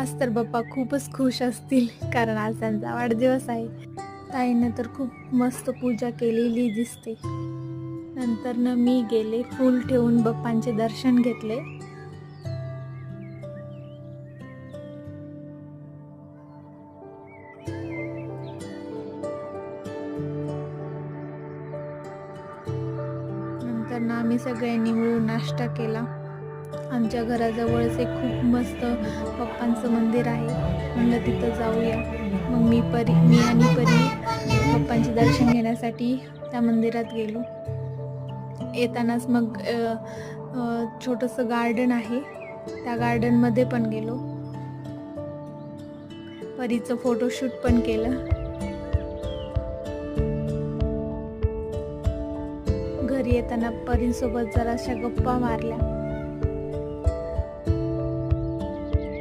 आज तर बाप्पा खूपच खुश असतील, कारण आज त्यांचा वाढदिवस आहे. ताईनं तर खूप मस्त पूजा केलेली दिसते. नंतर मी गेले, फूल ठेवून बाप्पांचे दर्शन घेतले. नंतर आम्ही सगळ्यांनी मिळून नाश्ता केला. आमच्या घराजवळच एक खूप मस्त पप्पांचं मंदिर आहे, म्हणलं तिथं जाऊया. मग मी आणि परी पप्पांचे दर्शन घेण्यासाठी त्या मंदिरात गेलो. येतानाच मग छोटंसं गार्डन आहे, त्या गार्डनमध्ये पण गेलो. परीचं फोटोशूट पण केलं. घरी येताना परीसोबत जराशा गप्पा मारल्या.